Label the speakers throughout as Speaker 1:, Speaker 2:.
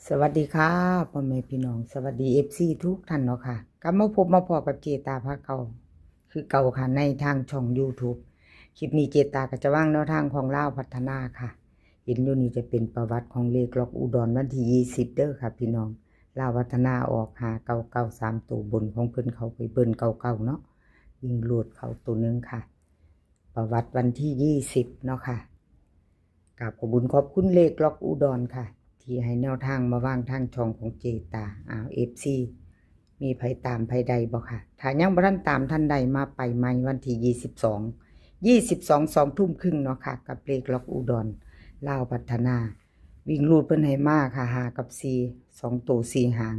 Speaker 1: สวัสดีค่ะพ่อแม่พี่น้องสวัสดีFCทุกท่านเนาะค่ะกลับมาพบมาพอกับเจตาภาคเก่าคือเก่าค่ะในทางช่อง YouTube คลิปนี้เจตาก็จะว่างแนวทางของลาวพัฒนาค่ะเห็นอยู่นี่จะเป็นประวัติของเลขล็อกอุดรวันที่20เด้อค่ะพี่น้องลาวพัฒนาออกหา993ตัวบนของเพิ่นเขาไปเบิ่น99เนาะยิงโหลดเขาตัวนึงค่ะ ประวัติวันที่20เนาะค่ะกับขอบคุณขอบคุณเลขล็อกอุดรค่ะที่ให้แนวทางมาว่างทางช่องของเจตาFC มีไผตามไผใดบ่ค่ะถ้ายังบ่ทันตามท่านใดมาไปใหม่วันที่22 2ทุ่มครึ่งเนาะค่ะกับเลขล็อกอุดรลาวพัฒนาวิ่งรูดเพิ่นให้มาค่ะ5กับ4 2ตัว4หาง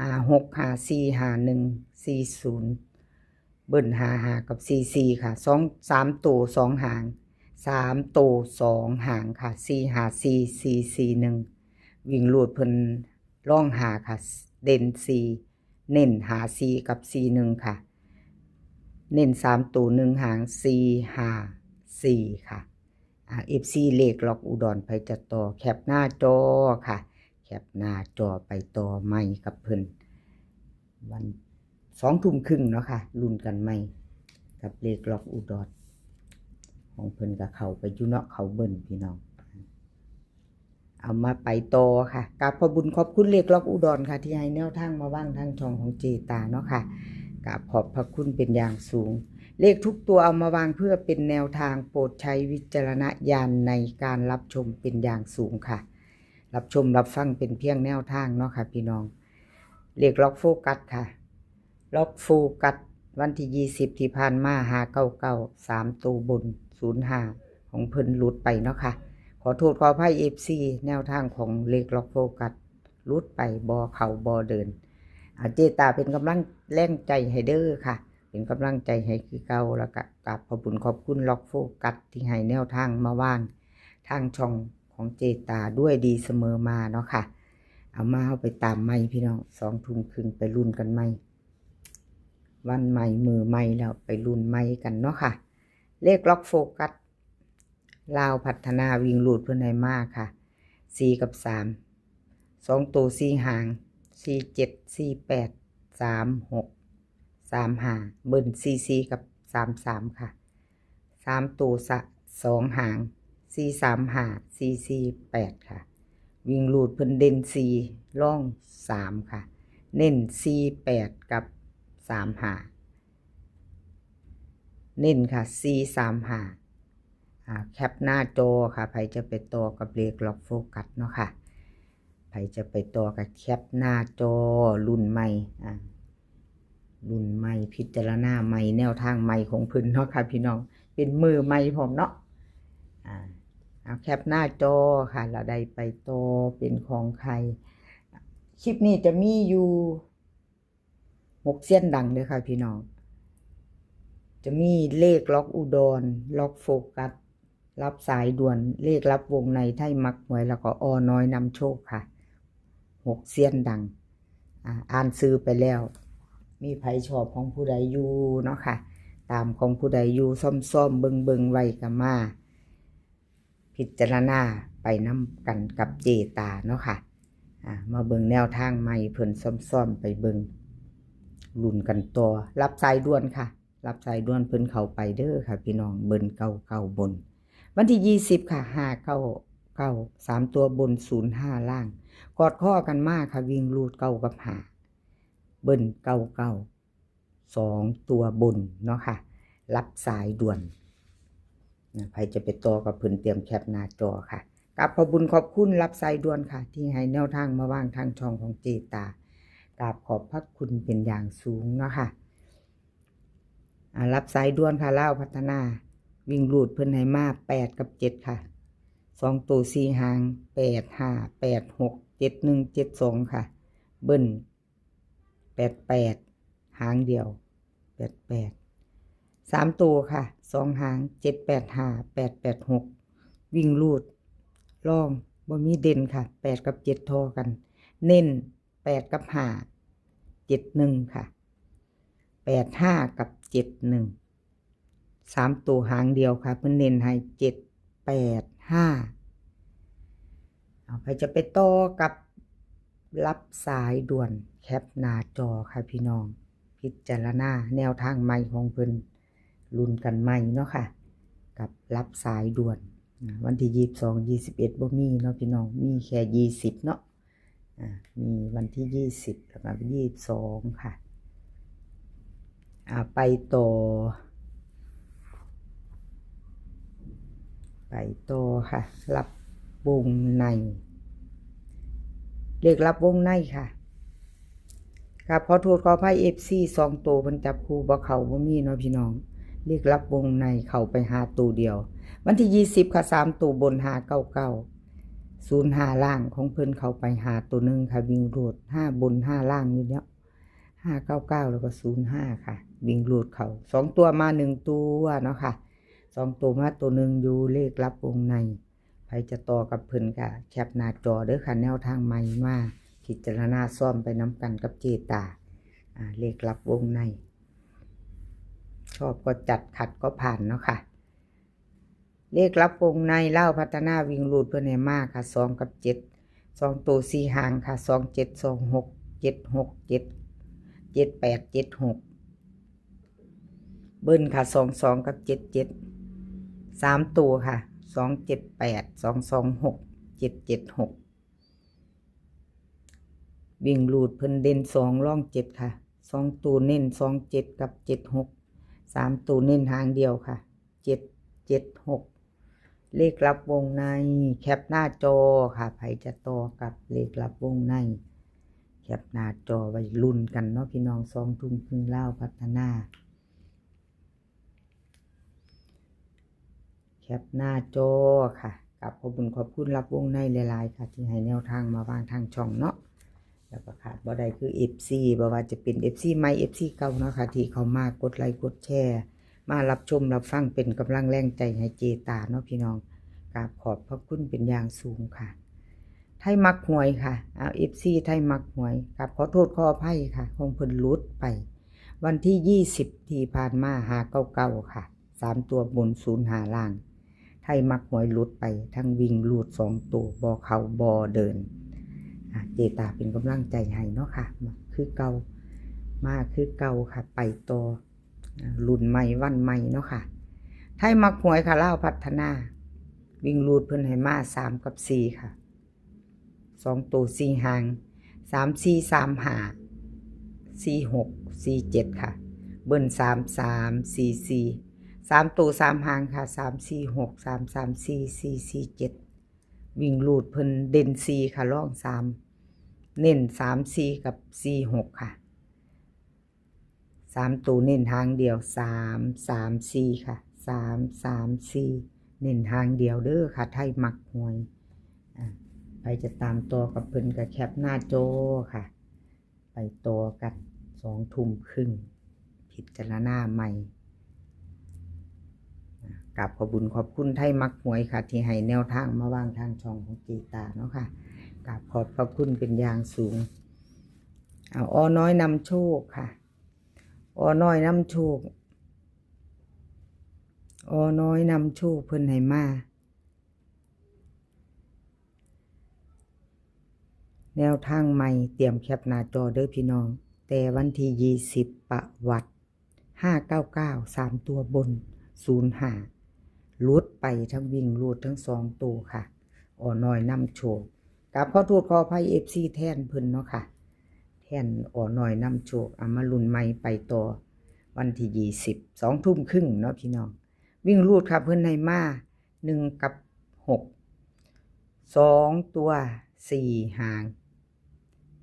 Speaker 1: 56 54 51 40เบิ้ล55กับ44ค่ะ3ตัว2หาง3ตัว2หางค่ะ454 441วิ่งรูดเพิ่นร่องหาค่ะเด่น4เน้นหา4กับ41ค่ะเน้น3ตัว1หาง454ค่ะFC เลขล็อกอุดรไปจะต่อแคปหน้าจอค่ะแคปหน้าจอไปต่อใหม่กับเพิ่นวัน2ทุ่มครึ่งเนาะค่ะลุ้นกันใหม่กับเลขล็อกอุดรของเพิ่นกับเขาไปอยู่เนาะเขาเบิ่นพี่น้องเอามาไปต่อค่ะกับขอบคุญขอบคุณเลขล็อกอุดรค่ะที่ให้แนวทางมาว่างทางช่องของเจตาเนาะค่ะกับขอบพระคุณเป็นอย่างสูงเลขทุกตัวเอามาวางเพื่อเป็นแนวทางโปรดใช้วิจารณญาณในการรับชมเป็นอย่างสูงค่ะรับชมรับฟังเป็นเพียงแนวทางเนาะค่ะพี่น้องเลขล็อกโฟกัสค่ะล็อกโฟกัสวันที่20ที่ผ่านมา599 3ตัวบน05ของเพิ่นหลุดไปเนาะค่ะขอโทษขออภัย FC แนวทางของเลขล็อกโฟกัสหลุดไปบ่เข้าบ่เดินเจตาเป็นกำลังแรงใจให้เด้อค่ะเป็นกำลังใจให้คือเก่าแล้วก็กราบขอบคุณขอบคุณล็อกโฟกัสที่ให้แนวทางมาว่างทางช่องของเจตาด้วยดีเสมอมาเนาะค่ะเอามาเอาไปตามใหม่พี่น้อง2 ทุ่มครึ่งไปรุ่นกันใหม่วันใหม่มือใหม่แล้วไปรุ่นใหม่กันเนาะค่ะเลขล็อกโฟกัสลาวพัฒนาวิ่งลูดเพื่อนให้มากค่ะ4กับ3 2ตัว4หาง47 48 36 35เบิ้ล44กับ33ค่ะ3ตัว2หาง435 448ค่ะวิ่งลูดเพิ่นเด่น4ล่อง3ค่ะเน้น48กับ35เน้นค่ะ435แคปหน้าจอค่ะใครจะไปต่อกับเลขล็อกโฟกัสเนาะค่ะใครจะไปต่อกับแคปหน้าจอรุ่นใหม่รุ่นใหม่พิจารณาใหม่แนวทางใหม่ของเพิ่นเนาะค่ะพี่น้องเป็นมือใหม่ผมเนาะเอาแคปหน้าจอค่ะเราได้ไปต่อเป็นของใครคลิปนี้จะมีอยู่6เส้นดังเลยค่ะพี่น้องจะมีเลขล็อกอุดรล็อกโฟกัสรับสายด่วนเลขรับวงในไทยมักหวยแล้วก็อน้อยนำโชคค่ะ6เส้นดังอ่านซื้อไปแล้วมีไผชอบของผู้ใดอยู่เนาะค่ะตามของผู้ใดอยู่ซ่อมๆเบิงไว้กับมาพิจารณาไปนำกันกับเจตาเนาะค่ะมาเบิงแนวทางใหม่เพิ่นซ่อมไปเบิงลุ้นกันต่อรับสายด่วนค่ะรับสายด่วนเพิ่นเข้าไปเด้อค่ะพี่น้องเบิ้น99บนวันที่20ค่ะ599 3ตัวบน05ล่างกอดข้อกันมากค่ะวิ่งรูด9กับ5เบิ้น99 2ตัวบนเนาะค่ะรับสายด่วนใครจะไปต่อกับเพิ่นเตรียมแคปหน้าจอค่ะกับขอบคุญขอบคุณรับสายด่วนค่ะที่ให้แนวทางมาว่างทางช่องของเจตากราบขอบพระคุณเป็นอย่างสูงเนาะค่ะรับสายด่วนค่ะลาวพัฒนาวิ่งรูดเพิ่นให้มา8กับ7ค่ะ2ตัว4หาง8 5 8 6 7 1 7 2ค่ะเบิ้ล88หางเดียว88 3ตัวค่ะ2หาง7 8 5 8 8 6วิ่งรูดล่องบ่มีเด่นค่ะ8กับ7ทอกันเน้น8กับ5 7 1ค่ะ8 5กับ7 1 3ตัวหางเดียวค่ะเพิ่นเน้นให้7 8 5เอาใครจะไปต่อกับ รับสายด่วนแคปหน้าจอค่ะพี่น้องพิจารณาแนวทางใหม่ของเพิ่นลุ้นกันใหม่เนาะค่ะกับรับสายด่วนวันที่22 21บ่มีเนาะพี่น้องมีแค่20เนาะมีวันที่20แล้วก็22ค่ะไปต่อค่ะรับวงในเลขรับวงในค่ะครับขอโทษขออภัย FC 2ตัวมันจับคู่บ่เข้าบ่มีเนาะพี่น้องเลขรับวงในเข้าไปหาตัวเดียววันที่20ค่ะ3ตัวบน599 05ล่างของเพิ่นเข้าไปหาตัวนึงค่ะวิ่งโรด5บน5ล่างอยู่แล้ว599แล้วก็05ค่ะวิ่งโรดเข้า2ตัวมา1ตัวเนาะค่ะ2ตัวมาตัวนึงอยู่เลขรับวงในใครจะต่อกับเพิ่นค่ะแคปหน้าจอเด้อค่ะแนวทางใหม่มาพิจารณาซ่อมไปน้ำกันกับเจตาเลขรับวงในชอบก็จัดขัดก็ผ่านเนาะค่ะเลขรับวงในเล่าพัฒนาวิ่งรูดเพื่อนให้มากค่ะ2กับ7 2ตัว4หางค่ะ2 7 2 6 7 6 7 7 8 7 6เบิ้ลค่ะ2 2กับ7 7 3ตัวค่ะ2 7 8 2 2 6 7 7 6วิ่งรูดเพิ่นเด่น2ร่อง7ค่ะ2ตัวเน้น2 7กับ7 6 3ตัวเน้นหางเดียวค่ะ7 7 6เลขรับวงในแคปหน้าจอค่ะใครจะต่อกับเลขรับวงในแคปหน้าจอไว้ลุ้นกันเนาะพี่น้อง2 ทุ่มครึ่งเล่าพัฒนาแคปหน้าจอค่ะกับขอบคุณรับวงในหลายๆค่ะที่ให้แนวทางมาวางทางช่องเนาะแล้วก็ขาดบ่ได้คือ FC บ่ว่าจะเป็น FC ใหม่ FC เก่าเนาะค่ะที่เขามากดไลค์กดแชร์มารับชมรับฟังเป็นกำลังแรงใจให้เจตาเนาะพี่น้องกราบขอบพระคุณเป็นอย่างสูงค่ะไทยมักหวยค่ะFC ไทยมักหวยกับขอโทษขออภัยค่ะคงเพิ่นหลุดไปวันที่20ที่ผ่านมา599ค่ะ3ตัวบน05ล่างไทยมักหวยหลุดไปทั้งวิ่งหลุด2ตัวบ่เข้าบ่เดินเจตาเป็นกำลังใจให้เนาะค่ะคือเก่ามาคือเก่าค่ะไปต่อรุ่นใหม่วันใหม่เนาะค่ะไทยมักหวยค่ะเล่าพัฒนาวิ่งรูดเพิ่นให้มา3กับ4ค่ะ2ตัว4หาง3 4 3 5 4 6 4 7ค่ะเบิ้ล3 3 4 4 3ตัว3หางค่ะ3 4 6 3 3 4 4 4 7วิ่งรูดเพิ่นเด่น4ค่ะร่อง3เน้น3 4กับ4 6ค่ะ3ตัวเน้นหางเดียว3 3 4ค่ะ3 3 4เน้นหางเดียวเด้อค่ะไทยมักหวยไปจะตามต่อกับเพิ่นกับแคปหน้าจอค่ะไปต่อกัน2 ทุ่มครึ่งพิจารณาใหม่กับขอบคุณไทยมักหวยค่ะที่ให้แนวทางมาวางทางช่องของเจตาเนาะค่ะกับขอบคุณเป็นอย่างสูงอ้อน้อยนำโชคค่ะอ้อน้อยนำโชคอ้อน้อยนำโชคเพิ่นให้มาแนวทางใหม่เตรียมแคปหน้าจอเด้อพี่น้องแต่วันที่20ประวัติ599 3ตัวบน05ลุดไปทั้งวิ่งลุดทั้ง2ตัวค่ะอ้อน้อยนำโชคกับขอโทษขออภัย FC แทนเพิ่นเนาะค่ะแทนอ้อน้อยนำโชคมาลุ้นใหม่ไปต่อวันที่20 2 ทุ่มครึ่งเนาะพี่น้องวิ่งรูดค่ะเพิ่นให้มา1กับ6 2ตัว4หาง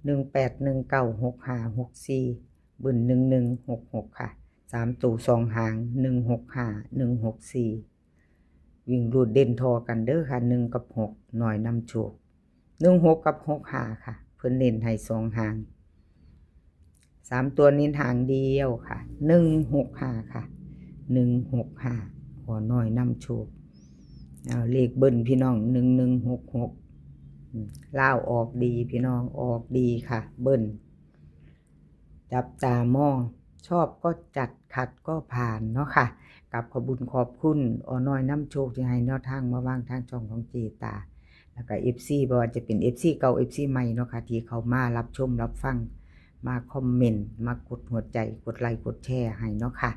Speaker 1: 1 8 1 9 6 5 6 4เบิ้ล1 1 6 6ค่ะ3ตัว2หาง1 6 5 1 6 4วิ่งรูดเด่นทอกันเด้อค่ะ1กับ6หน่อยนำโชค1 6กับ6 5ค่ะเพิ่นเน้นให้2หาง3ตัวเน้นหางเดียวค่ะ1 6 5ค่ะ1 6 5ขอหน่อยนำโชคเลขเบิ้ลพี่น้อง1 1 6 6ล่าวออกดีพี่น้องออกดีค่ะเบิ้ลจับตามองชอบก็จัดขัดก็ผ่านเนาะค่ะกับขอบคุณอ้อน้อยน้ำโชคที่ให้แนวทางมาวางทางช่องของเจตา แล้วก็ FC บ่ว่าจะเป็น FC เก่า FC ใหม่เนาะค่ะที่เขามารับชมรับฟังมาคอมเมนต์มากดหัวใจกดไลค์กดแชร์ให้เนาะค่ะ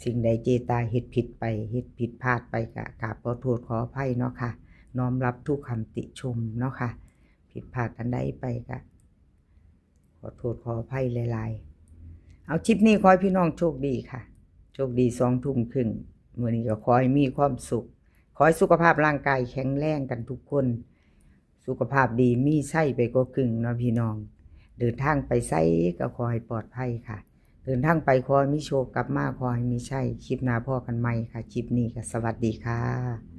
Speaker 1: สิ่งใดเจตาเฮ็ดผิดไปเฮ็ดผิดพลาดไปก็กราบขอโทษขออภัยเนาะค่ะน้อมรับทุกคำติชมเนาะค่ะผิดพลาดอันใดไปก็ขอโทษขออภัยหลายๆเอาคลิปนี้ขอให้พี่น้องโชคดีค่ะโชคดี20:30น.มื้อนี้ก็ขอให้มีความสุขขอให้สุขภาพร่างกายแข็งแรงกันทุกคนสุขภาพดีมีไส้ไปกว่ากึ่งเนาะพี่น้องเดินทางไปไสก็ขอให้ปลอดภัยค่ะเดินทางไปขอให้มีโชคกลับมาขอให้มีชัยคลิปหน้าพอกันใหม่ค่ะคลิปนี้ก็สวัสดีค่ะ